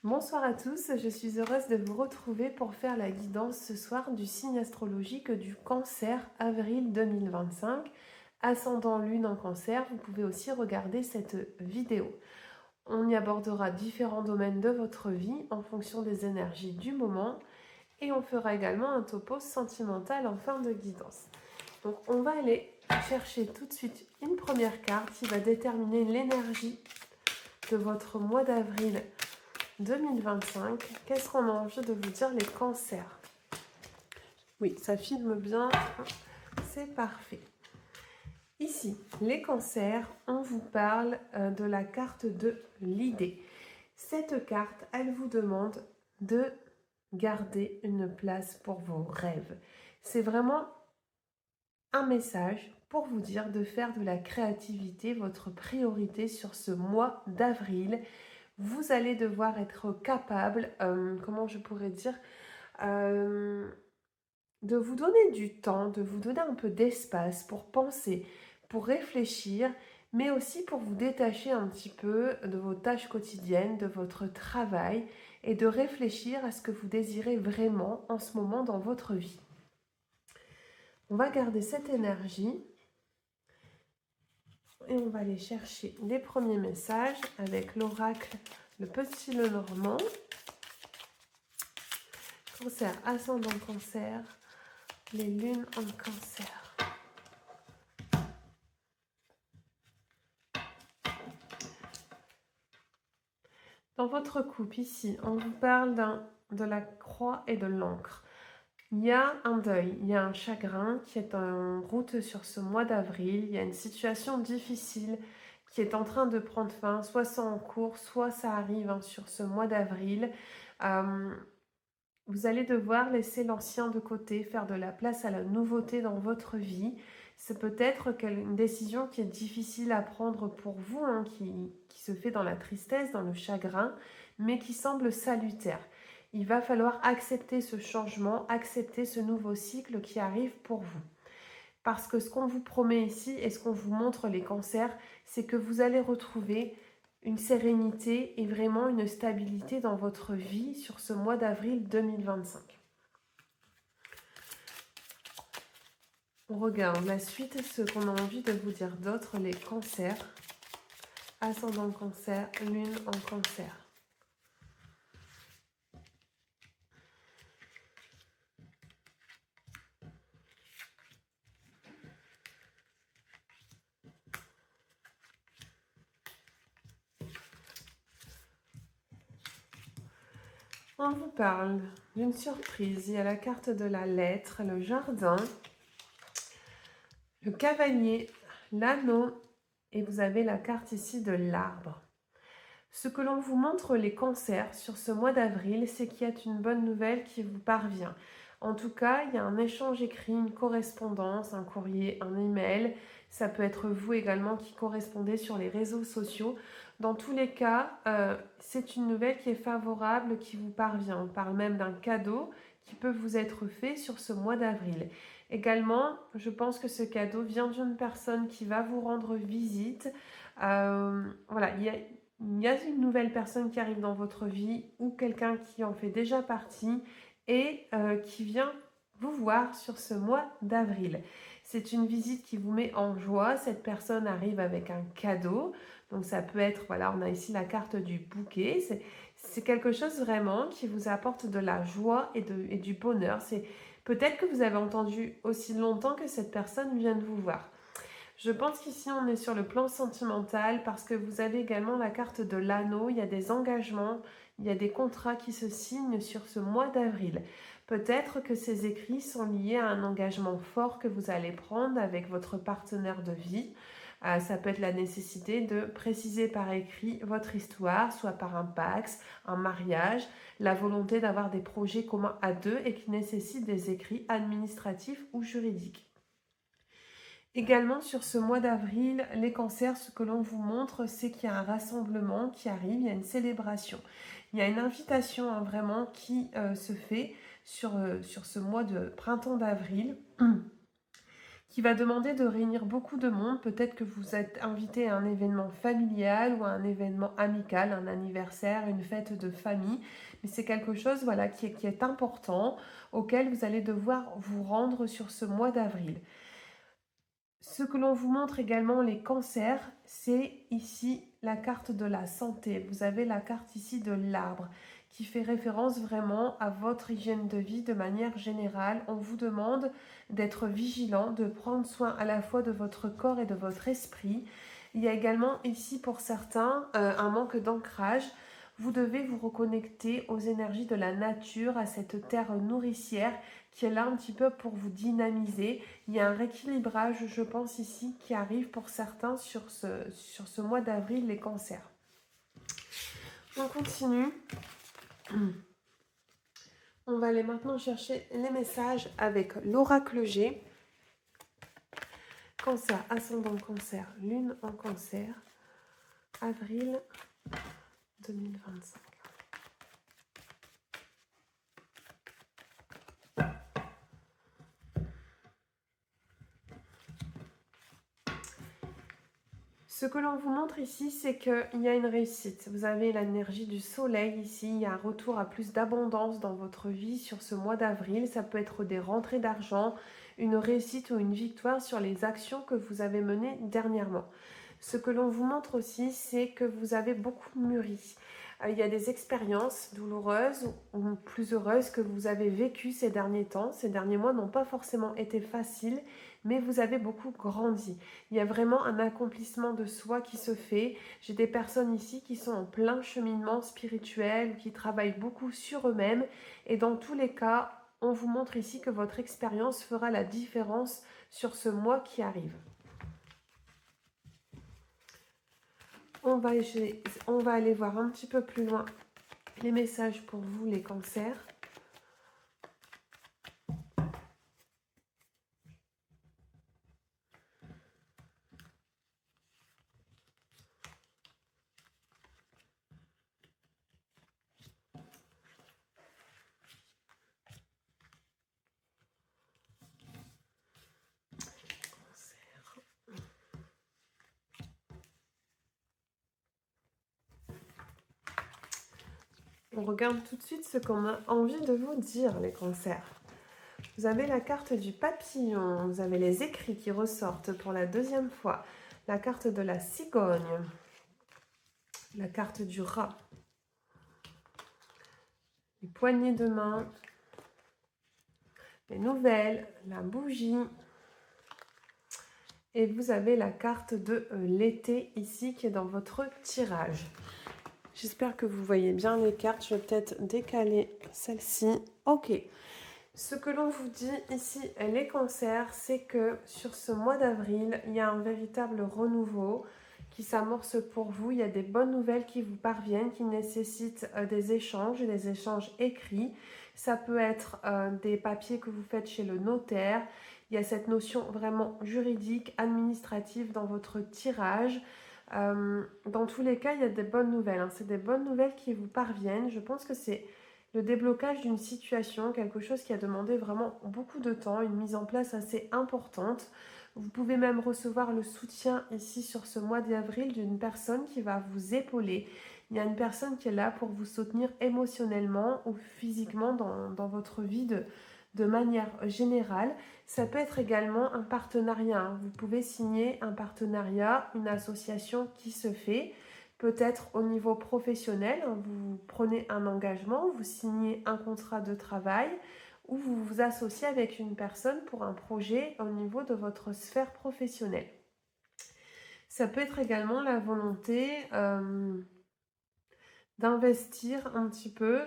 Bonsoir à tous, je suis heureuse de vous retrouver pour faire la guidance ce soir du signe astrologique du Cancer, avril 2025. Ascendant Lune en Cancer, vous pouvez aussi regarder cette vidéo. On y abordera différents domaines de votre vie en fonction des énergies du moment et on fera également un topo sentimental en fin de guidance. Donc on va aller chercher tout de suite une première carte qui va déterminer l'énergie de votre mois d'avril 2025, qu'est-ce qu'on a envie de vous dire les cancers? Oui, ça filme bien, c'est parfait. Ici, les cancers, on vous parle de la carte de l'idée. Cette carte, elle vous demande de garder une place pour vos rêves. C'est vraiment un message pour vous dire de faire de la créativité votre priorité sur ce mois d'avril. Vous allez devoir être capable, comment je pourrais dire, de vous donner du temps, de vous donner un peu d'espace pour penser, pour réfléchir, mais aussi pour vous détacher un petit peu de vos tâches quotidiennes, de votre travail et de réfléchir à ce que vous désirez vraiment en ce moment dans votre vie. On va garder cette énergie et on va aller chercher les premiers messages avec l'oracle, le petit Lenormand. Cancer, ascendant Cancer, les lunes en Cancer. Dans votre couple, ici, on vous parle de la croix et de l'encre. Il y a un deuil, il y a un chagrin qui est en route sur ce mois d'avril. Il y a une situation difficile qui est en train de prendre fin. Soit c'est en cours, soit ça arrive sur ce mois d'avril. Vous allez devoir laisser l'ancien de côté, faire de la place à la nouveauté dans votre vie. C'est peut-être une décision qui est difficile à prendre pour vous, qui se fait dans la tristesse, dans le chagrin, mais qui semble salutaire. Il va falloir accepter ce changement, accepter ce nouveau cycle qui arrive pour vous. Parce que ce qu'on vous promet ici et ce qu'on vous montre les cancers, c'est que vous allez retrouver une sérénité et vraiment une stabilité dans votre vie sur ce mois d'avril 2025. On regarde la suite, ce qu'on a envie de vous dire d'autre, les cancers. Ascendant Cancer, lune en Cancer. On vous parle d'une surprise. Il y a la carte de la lettre, le jardin, le cavalier, l'anneau et vous avez la carte ici de l'arbre. Ce que l'on vous montre les cancers sur ce mois d'avril, c'est qu'il y a une bonne nouvelle qui vous parvient. En tout cas, il y a un échange écrit, une correspondance, un courrier, un email. Ça peut être vous également qui correspondez sur les réseaux sociaux. Dans tous les cas, c'est une nouvelle qui est favorable, qui vous parvient. On parle même d'un cadeau qui peut vous être fait sur ce mois d'avril. Également, je pense que ce cadeau vient d'une personne qui va vous rendre visite. Voilà, il y a une nouvelle personne qui arrive dans votre vie ou quelqu'un qui en fait déjà partie et qui vient vous voir sur ce mois d'avril. C'est une visite qui vous met en joie. Cette personne arrive avec un cadeau. Donc ça peut être, voilà, on a ici la carte du bouquet. C'est quelque chose vraiment qui vous apporte de la joie et du bonheur. C'est peut-être que vous avez entendu aussi longtemps que cette personne vienne vous voir. Je pense qu'ici on est sur le plan sentimental parce que vous avez également la carte de l'anneau, il y a des engagements, il y a des contrats qui se signent sur ce mois d'avril. Peut-être que ces écrits sont liés à un engagement fort que vous allez prendre avec votre partenaire de vie. Ça peut être la nécessité de préciser par écrit votre histoire, soit par un pax, un mariage, la volonté d'avoir des projets communs à deux et qui nécessitent des écrits administratifs ou juridiques. Également sur ce mois d'avril, les cancers, ce que l'on vous montre, c'est qu'il y a un rassemblement qui arrive, il y a une célébration. Il y a une invitation vraiment qui se fait sur ce mois de printemps d'avril, qui va demander de réunir beaucoup de monde. Peut-être que vous êtes invité à un événement familial ou à un événement amical, un anniversaire, une fête de famille. Mais c'est quelque chose voilà, qui est important, auquel vous allez devoir vous rendre sur ce mois d'avril. Ce que l'on vous montre également, les cancers, c'est ici la carte de la santé. Vous avez la carte ici de l'arbre qui fait référence vraiment à votre hygiène de vie de manière générale. On vous demande d'être vigilant, de prendre soin à la fois de votre corps et de votre esprit. Il y a également ici pour certains un manque d'ancrage. Vous devez vous reconnecter aux énergies de la nature, à cette terre nourricière qui est là un petit peu pour vous dynamiser. Il y a un rééquilibrage, je pense, ici, qui arrive pour certains sur ce mois d'avril, les cancers. On continue. On va aller maintenant chercher les messages avec l'oracle G. Cancer, ascendant cancer, lune en cancer, avril 2025. Ce que l'on vous montre ici, c'est qu'il y a une réussite. Vous avez l'énergie du soleil ici. Il y a un retour à plus d'abondance dans votre vie sur ce mois d'avril. Ça peut être des rentrées d'argent, une réussite ou une victoire sur les actions que vous avez menées dernièrement. Ce que l'on vous montre aussi, c'est que vous avez beaucoup mûri. Il y a des expériences douloureuses ou plus heureuses que vous avez vécues ces derniers temps. Ces derniers mois n'ont pas forcément été faciles, mais vous avez beaucoup grandi. Il y a vraiment un accomplissement de soi qui se fait. J'ai des personnes ici qui sont en plein cheminement spirituel, qui travaillent beaucoup sur eux-mêmes. Et dans tous les cas, on vous montre ici que votre expérience fera la différence sur ce mois qui arrive. On va aller voir un petit peu plus loin les messages pour vous, les cancers. On regarde tout de suite ce qu'on a envie de vous dire, les cancers. Vous avez la carte du papillon, vous avez les écrits qui ressortent pour la deuxième fois, la carte de la cigogne, la carte du rat, les poignées de main, les nouvelles, la bougie, et vous avez la carte de l'été ici qui est dans votre tirage. J'espère que vous voyez bien les cartes. Je vais peut-être décaler celle-ci. Ok. Ce que l'on vous dit ici, les cancers, c'est que sur ce mois d'avril, il y a un véritable renouveau qui s'amorce pour vous. Il y a des bonnes nouvelles qui vous parviennent, qui nécessitent des échanges écrits. Ça peut être des papiers que vous faites chez le notaire. Il y a cette notion vraiment juridique, administrative dans votre tirage. Dans tous les cas, il y a des bonnes nouvelles. Hein. C'est des bonnes nouvelles qui vous parviennent. Je pense que c'est le déblocage d'une situation, quelque chose qui a demandé vraiment beaucoup de temps, une mise en place assez importante. Vous pouvez même recevoir le soutien ici sur ce mois d'avril d'une personne qui va vous épauler. Il y a une personne qui est là pour vous soutenir émotionnellement ou physiquement dans votre vie de manière générale. Ça peut être également un partenariat. Hein. Vous pouvez signer un partenariat, une association qui se fait. Peut-être au niveau professionnel, hein, vous prenez un engagement, vous signez un contrat de travail ou vous vous associez avec une personne pour un projet au niveau de votre sphère professionnelle. Ça peut être également la volonté d'investir un petit peu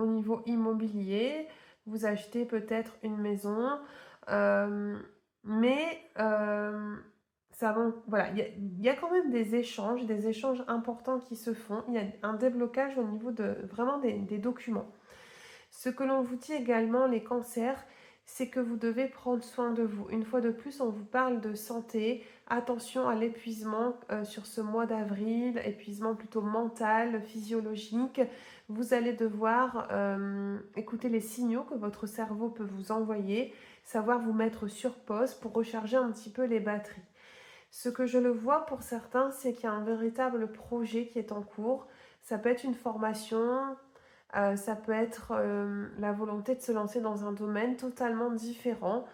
au niveau immobilier. Vous achetez peut-être une maison, mais voilà, il y a quand même des échanges importants qui se font. Il y a un déblocage au niveau de vraiment des documents. Ce que l'on vous dit également, les cancers, c'est que vous devez prendre soin de vous. Une fois de plus, on vous parle de santé. Attention à l'épuisement sur ce mois d'avril, épuisement plutôt mental, physiologique. Vous allez devoir écouter les signaux que votre cerveau peut vous envoyer. savoir vous mettre sur pause pour recharger un petit peu les batteries. Ce que je le vois pour certains, c'est qu'il y a un véritable projet qui est en cours. Ça peut être une formation, ça peut être la volonté de se lancer dans un domaine totalement différent,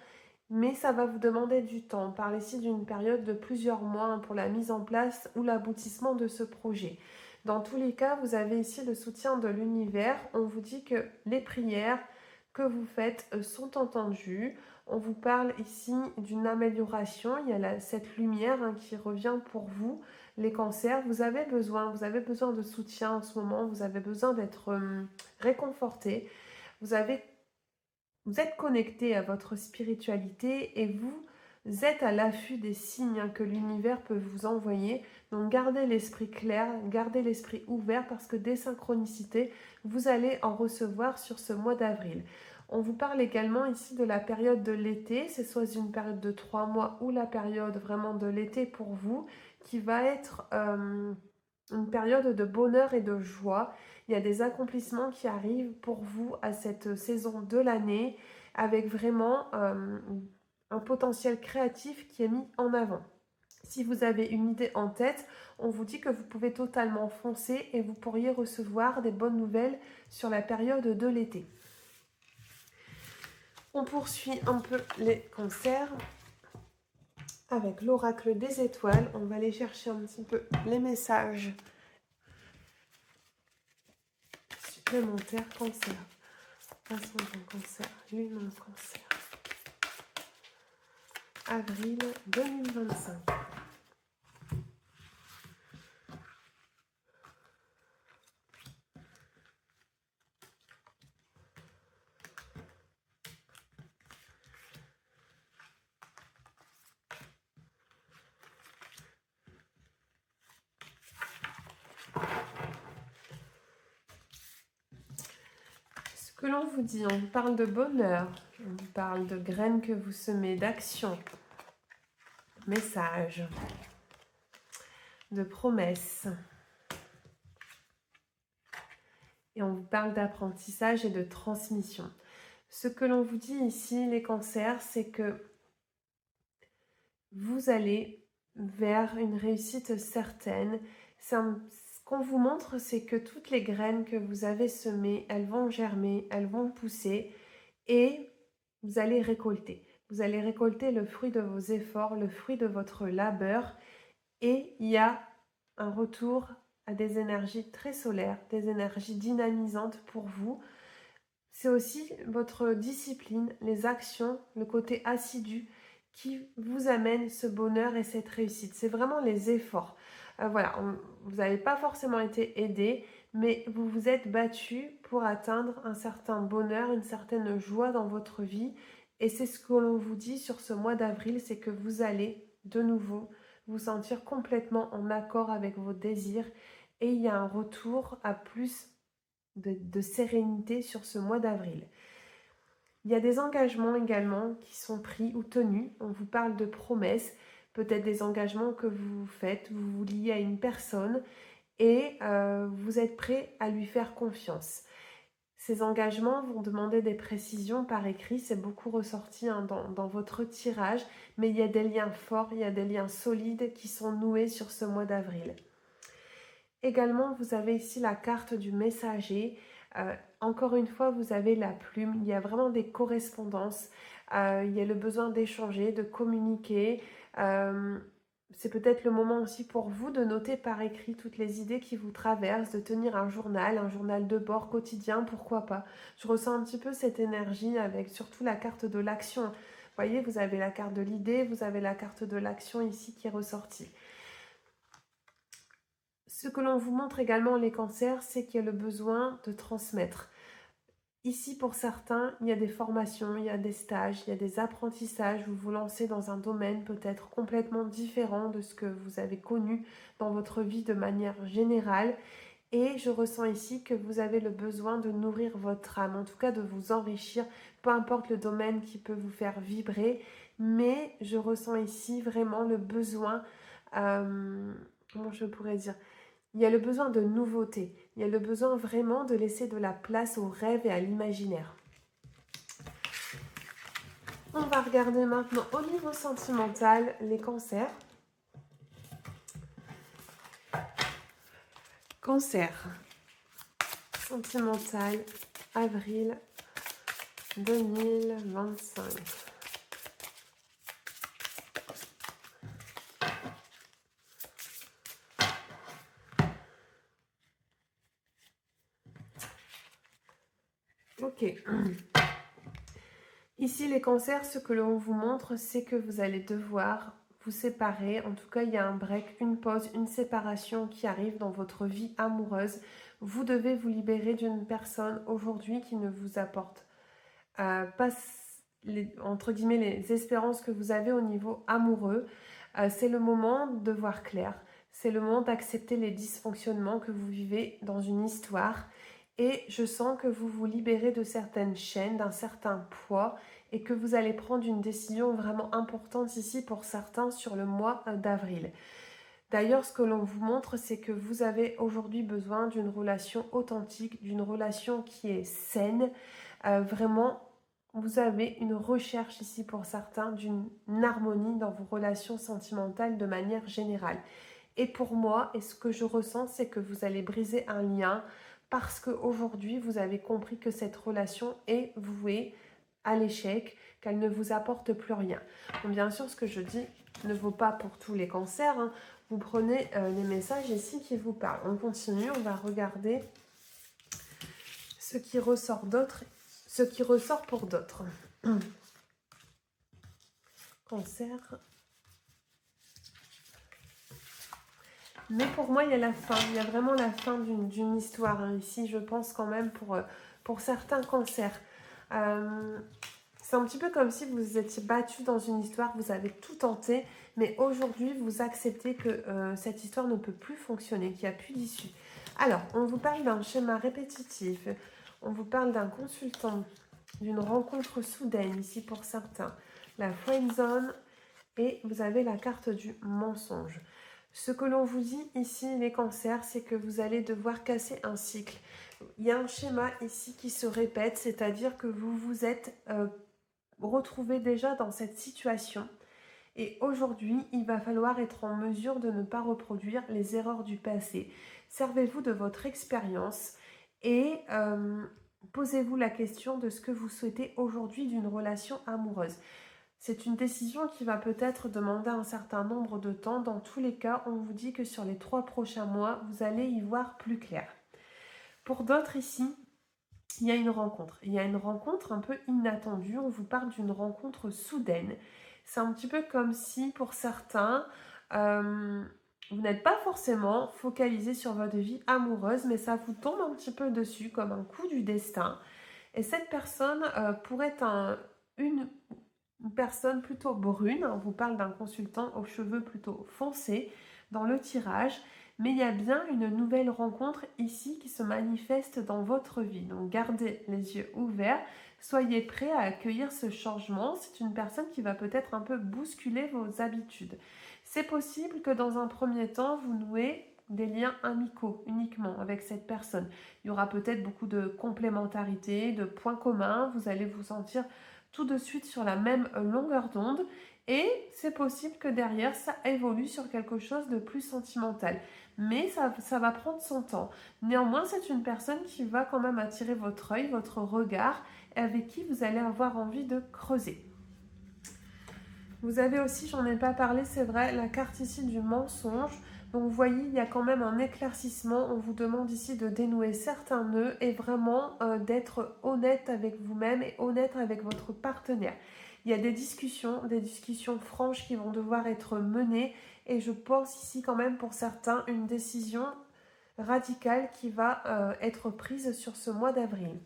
mais ça va vous demander du temps. On parle ici d'une période de plusieurs mois pour la mise en place ou l'aboutissement de ce projet. Dans tous les cas, vous avez ici le soutien de l'univers. On vous dit que les prières que vous faites sont entendues. On vous parle ici d'une amélioration. Il y a cette lumière qui revient pour vous, les cancers. Vous avez besoin de soutien en ce moment. Vous avez besoin d'être réconforté. Vous êtes connecté à votre spiritualité et vous êtes à l'affût des signes que l'univers peut vous envoyer. Donc gardez l'esprit clair, gardez l'esprit ouvert parce que des synchronicités, vous allez en recevoir sur ce mois d'avril. On vous parle également ici de la période de l'été, c'est soit une période de 3 mois ou la période vraiment de l'été pour vous, qui va être une période de bonheur et de joie. Il y a des accomplissements qui arrivent pour vous à cette saison de l'année avec vraiment un potentiel créatif qui est mis en avant. Si vous avez une idée en tête, on vous dit que vous pouvez totalement foncer et vous pourriez recevoir des bonnes nouvelles sur la période de l'été. On poursuit un peu les cancers avec l'oracle des étoiles. On va aller chercher un petit peu les messages supplémentaires cancer. Ascendant cancer, lune en cancer. Avril 2025. Ce que l'on vous dit, on vous parle de bonheur, on vous parle de graines que vous semez, d'action, messages, de promesses. Et on vous parle d'apprentissage et de transmission. Ce que l'on vous dit ici, les cancers, c'est que vous allez vers une réussite certaine. Ce qu'on vous montre, c'est que toutes les graines que vous avez semées, elles vont germer, elles vont pousser et vous allez récolter. Vous allez récolter le fruit de vos efforts, le fruit de votre labeur et il y a un retour à des énergies très solaires, des énergies dynamisantes pour vous. C'est aussi votre discipline, les actions, le côté assidu qui vous amène ce bonheur et cette réussite. C'est vraiment les efforts. Voilà, vous n'avez pas forcément été aidé, mais vous vous êtes battu pour atteindre un certain bonheur, une certaine joie dans votre vie. Et c'est ce que l'on vous dit sur ce mois d'avril, c'est que vous allez de nouveau vous sentir complètement en accord avec vos désirs. Et il y a un retour à plus de sérénité sur ce mois d'avril. Il y a des engagements également qui sont pris ou tenus. On vous parle de promesses, peut-être des engagements que vous faites, vous vous liez à une personne et vous êtes prêt à lui faire confiance. Ces engagements vont demander des précisions par écrit, c'est beaucoup ressorti dans votre tirage, mais il y a des liens forts, il y a des liens solides qui sont noués sur ce mois d'avril. Également, vous avez ici la carte du messager. Encore une fois, vous avez la plume. Il y a vraiment des correspondances. Il y a le besoin d'échanger, de communiquer. C'est peut-être le moment aussi pour vous de noter par écrit toutes les idées qui vous traversent, de tenir un journal de bord quotidien, pourquoi pas. Je ressens un petit peu cette énergie avec surtout la carte de l'action. Vous voyez, vous avez la carte de l'idée, vous avez la carte de l'action ici qui est ressortie. Ce que l'on vous montre également les cancers, c'est qu'il y a le besoin de transmettre. Ici, pour certains, il y a des formations, il y a des stages, il y a des apprentissages. Vous vous lancez dans un domaine peut-être complètement différent de ce que vous avez connu dans votre vie de manière générale. Et je ressens ici que vous avez le besoin de nourrir votre âme, en tout cas de vous enrichir, peu importe le domaine qui peut vous faire vibrer. Mais je ressens ici vraiment le besoin, comment je pourrais dire, il y a le besoin de nouveauté. Il y a le besoin vraiment de laisser de la place au rêve et à l'imaginaire. On va regarder maintenant au niveau sentimental les cancers. Cancer. Sentimental, avril 2025. Ok. Ici, les cancers, ce que l'on vous montre, c'est que vous allez devoir vous séparer. En tout cas, il y a un break, une pause, une séparation qui arrive dans votre vie amoureuse. Vous devez vous libérer d'une personne aujourd'hui qui ne vous apporte pas, entre guillemets, les espérances que vous avez au niveau amoureux. C'est le moment de voir clair. C'est le moment d'accepter les dysfonctionnements que vous vivez dans une histoire. Et je sens que vous vous libérez de certaines chaînes, d'un certain poids et que vous allez prendre une décision vraiment importante ici pour certains sur le mois d'avril. D'ailleurs, ce que l'on vous montre, c'est que vous avez aujourd'hui besoin d'une relation authentique, d'une relation qui est saine. Vraiment, vous avez une recherche ici pour certains d'une harmonie dans vos relations sentimentales de manière générale. Et pour moi, et ce que je ressens, c'est que vous allez briser un lien parce qu'aujourd'hui, vous avez compris que cette relation est vouée à l'échec, qu'elle ne vous apporte plus rien. Bon, bien sûr, ce que je dis ne vaut pas pour tous les cancers. Hein. Vous prenez les messages ici qui vous parlent. On continue, on va regarder ce qui ressort pour d'autres. Cancer. Mais pour moi, il y a la fin. Il y a vraiment la fin d'une histoire. Hein. Ici, je pense quand même pour certains cancers. C'est un petit peu comme si vous étiez battu dans une histoire, vous avez tout tenté, mais aujourd'hui, vous acceptez que cette histoire ne peut plus fonctionner, qu'il n'y a plus d'issue. Alors, on vous parle d'un schéma répétitif, on vous parle d'un consultant, d'une rencontre soudaine, ici pour certains, la friend zone, et vous avez la carte du mensonge. Ce que l'on vous dit ici, les cancers, c'est que vous allez devoir casser un cycle. Il y a un schéma ici qui se répète, c'est-à-dire que vous vous êtes retrouvé déjà dans cette situation. Et aujourd'hui, il va falloir être en mesure de ne pas reproduire les erreurs du passé. Servez-vous de votre expérience et posez-vous la question de ce que vous souhaitez aujourd'hui d'une relation amoureuse. C'est une décision qui va peut-être demander un certain nombre de temps. Dans tous les cas, on vous dit que sur les 3 prochains mois, vous allez y voir plus clair. Pour d'autres ici, il y a une rencontre. Il y a une rencontre un peu inattendue. On vous parle d'une rencontre soudaine. C'est un petit peu comme si, pour certains, vous n'êtes pas forcément focalisé sur votre vie amoureuse, mais ça vous tombe un petit peu dessus comme un coup du destin. Et cette personne pourrait être une personne plutôt brune. On vous parle d'un consultant aux cheveux plutôt foncés dans le tirage. Mais il y a bien une nouvelle rencontre ici qui se manifeste dans votre vie. Donc gardez les yeux ouverts, soyez prêts à accueillir ce changement. C'est une personne qui va peut-être un peu bousculer vos habitudes. C'est possible que dans un premier temps, vous nouez des liens amicaux uniquement avec cette personne. Il y aura peut-être beaucoup de complémentarité, de points communs. Vous allez vous sentir tout de suite sur la même longueur d'onde. Et c'est possible que derrière, ça évolue sur quelque chose de plus sentimental. Mais ça va prendre son temps. Néanmoins, c'est une personne qui va quand même attirer votre œil, votre regard, et avec qui vous allez avoir envie de creuser. Vous avez aussi, j'en ai pas parlé, c'est vrai, la carte ici du mensonge. Donc vous voyez, il y a quand même un éclaircissement. On vous demande ici de dénouer certains nœuds et vraiment d'être honnête avec vous-même et honnête avec votre partenaire. Il y a des discussions franches qui vont devoir être menées. Et je pense ici quand même pour certains une décision radicale qui va être prise sur ce mois d'avril.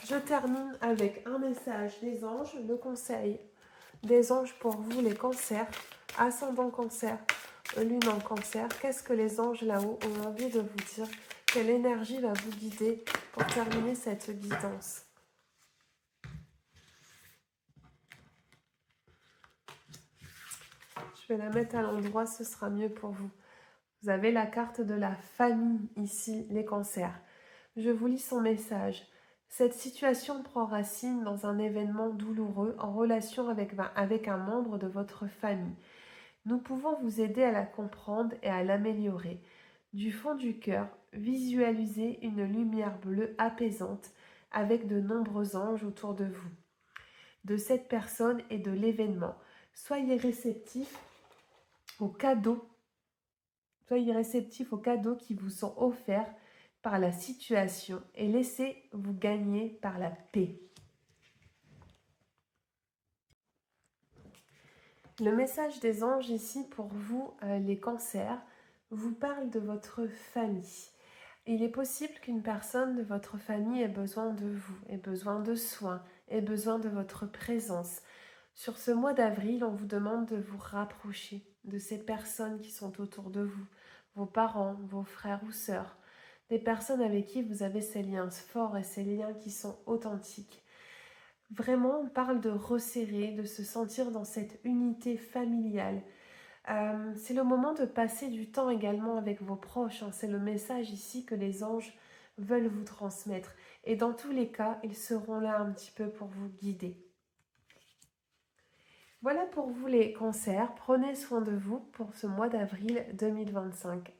Je termine avec un message des anges, le conseil des anges pour vous les cancers, ascendant cancer, lune en cancer. Qu'est-ce que les anges là-haut ont envie de vous dire? Quelle énergie va vous guider pour terminer cette guidance? Je vais la mettre à l'endroit, ce sera mieux pour vous. Vous avez la carte de la famille ici, les cancers. Je vous lis son message. Cette situation prend racine dans un événement douloureux en relation avec un membre de votre famille. Nous pouvons vous aider à la comprendre et à l'améliorer. Du fond du cœur, visualisez une lumière bleue apaisante avec de nombreux anges autour de vous, de cette personne et de l'événement. Soyez réceptifs aux cadeaux, soyez réceptifs aux cadeaux qui vous sont offerts par la situation et laissez-vous gagner par la paix. Le message des anges ici pour vous, les cancers, vous parle de votre famille. Il est possible qu'une personne de votre famille ait besoin de vous, ait besoin de soins, ait besoin de votre présence. Sur ce mois d'avril, on vous demande de vous rapprocher de ces personnes qui sont autour de vous, vos parents, vos frères ou sœurs, des personnes avec qui vous avez ces liens forts et ces liens qui sont authentiques. Vraiment, on parle de resserrer, de se sentir dans cette unité familiale. C'est le moment de passer du temps également avec vos proches. C'est le message ici que les anges veulent vous transmettre. Et dans tous les cas, ils seront là un petit peu pour vous guider. Voilà pour vous les cancers. Prenez soin de vous pour ce mois d'avril 2025.